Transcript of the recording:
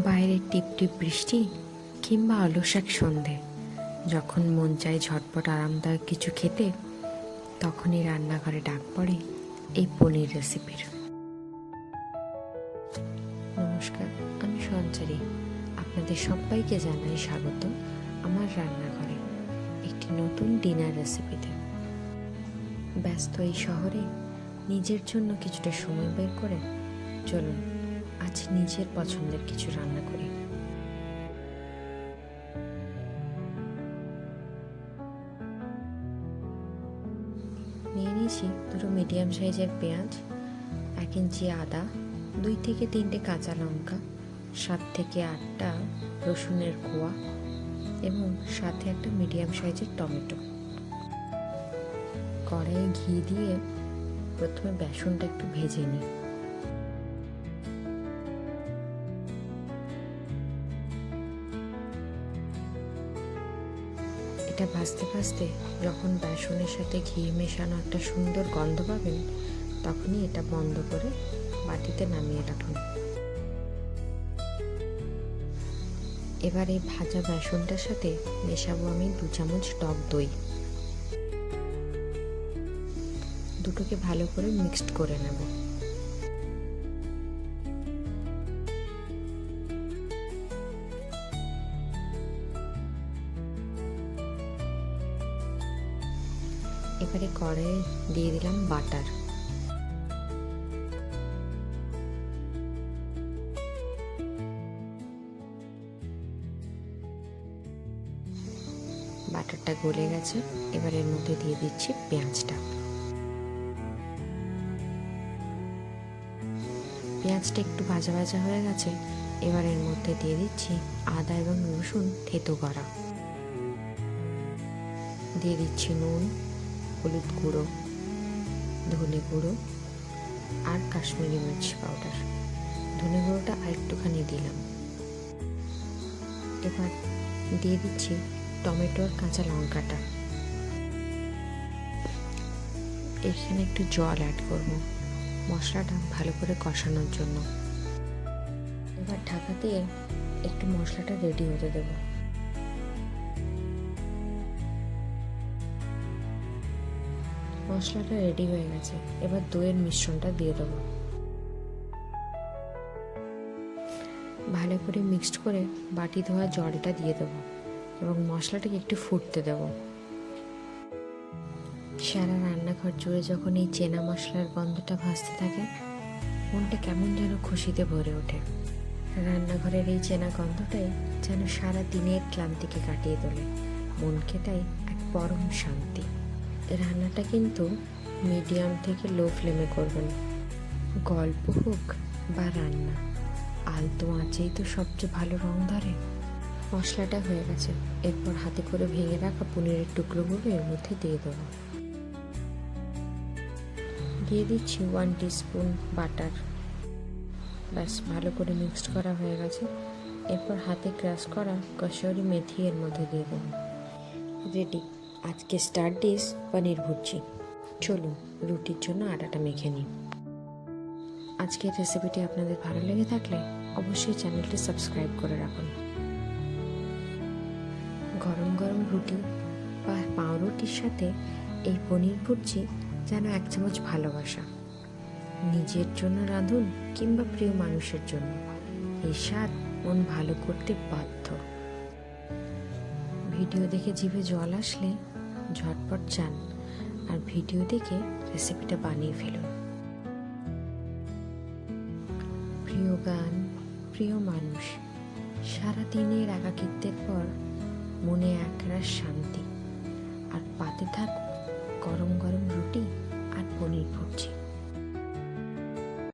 বাইরে টিপটিপ বৃষ্টি কিংবা অলস এক সন্ধে, যখন মন চায় ঝটপট আরামদায়ক কিছু খেতে, তখনই রান্নাঘরে ডাক পড়ে এই পনির রেসিপির। নমস্কার, আমি সঞ্চারী। আপনাদের সবাইকে জানাই স্বাগত আমার রান্নাঘরে একটি নতুন ডিনার রেসিপিতে। ব্যস্ত এই শহরে নিজের জন্য কিছুটা সময় বের করে চলুন আজ নিজের পছন্দের কিছু রান্না করি। নিয়ে নিয়েছি দুটো মিডিয়াম সাইজের পেঁয়াজ, 1 ইঞ্চি আদা, 2 থেকে 3টে কাঁচা লঙ্কা, 7 থেকে 8টা রসুনের কোয়া এবং সাথে একটা মিডিয়াম সাইজের টমেটো। কড়াইয়ে ঘি দিয়ে প্রথমে বেসনটা একটু ভেজে নিই। এটা ভাজতে ভাজতে যখন বেসনের সাথে ঘি মেশানো একটা সুন্দর গন্ধ পাবেন, তখনই এটা বন্ধ করে বাটিতে নামিয়ে রাখুন। এবার এই ভাজা বেসনটার সাথে মেশাবো আমি 2 চামচ টক দই। দুটোকে ভালো করে মিক্সড করে নেব। এবারে কড়াইয়ে দিয়ে দিলাম বাটার। বাটারটা গলে গেছে, এবার এর মধ্যে দিয়ে দিচ্ছি পেঁয়াজটা। পেঁয়াজটা একটু ভাজা ভাজা হয়ে গেছে, এবার এর মধ্যে দিয়ে দিচ্ছি আদা এবং রসুন থেতো করা। দিয়ে দিচ্ছি নুন, হলুদ গুঁড়ো, ধনে গুঁড়ো আর কাশ্মীরি মির্চ পাউডার। ধনে গুঁড়োটা আরেকটুখানি দিলাম। এবার দিয়ে দিচ্ছি টমেটো আর কাঁচা লঙ্কাটা। এখানে একটু জল অ্যাড করব মশলাটা ভালো করে কষানোর জন্য। এবার ঢাকা দিয়ে একটু মশলাটা রেডি হতে দেব। মশলাটা রেডি হয়ে গেছে, এবার দইয়ের মিশ্রণটা দিয়ে দেবো। ভালো করে মিক্সড করে বাটি ধোয়া জলটা দিয়ে দেবো এবং মশলাটাকে একটু ফুটতে দেব। সারা রান্নাঘর জুড়ে যখন এই চেনা মশলার গন্ধটা ভাসতে থাকে, মনটা কেমন যেন খুশিতে ভরে ওঠে। রান্নাঘরের এই চেনা গন্ধটাই যেন সারা দিনের ক্লান্তিকে কাটিয়ে তোলে, মনকে দেয় এক পরম শান্তি। রান্নাটা কিন্তু মিডিয়াম থেকে লো ফ্লেমে করবেন। গল্প হোক বা রান্না, আলতো আঁচেই তো সবচেয়ে ভালো রং ধরে। মশলাটা হয়ে গেছে, এরপর হাতে করে ভেঙে রাখা পনিরের টুকরোগুলো এর মধ্যে দিয়ে দেবো। দিয়ে দিচ্ছি 1 টিস্পুন বাটার। ব্যাস ভালো করে মিক্সড করা হয়ে গেছে, এরপর হাতে ক্রাশ করা কসুরি মেথি এর মধ্যে দিয়ে দেবো। রেডি আজকে স্টার ডিশ পনির ভুর্জি। চলুন রুটির জন্য আটাটা মেখে নিই। আজকের রেসিপিটি আপনাদের ভালো লেগে থাকলে অবশ্যই চ্যানেলটি সাবস্ক্রাইব করে রাখুন। গরম গরম রুটি বা পাউরুটির সাথে এই পনির ভুর্জি যেন 1 চামচ ভালোবাসা। নিজের জন্য রাঁধুন কিংবা প্রিয় মানুষের জন্য, এই স্বাদ মন ভালো করতে বাধ্য। ভিডিও দেখে জিভে জল আসলে ঝটপট যান আর ভিডিও দেখে রেসিপিটা বানিয়ে ফেলুন। প্রিয় গান, প্রিয় মানুষ, সারা দিনের একাকিত্বের পর মনে একরাশ শান্তি, আর পাতে থাক গরম গরম রুটি আর পনির ভুর্জি।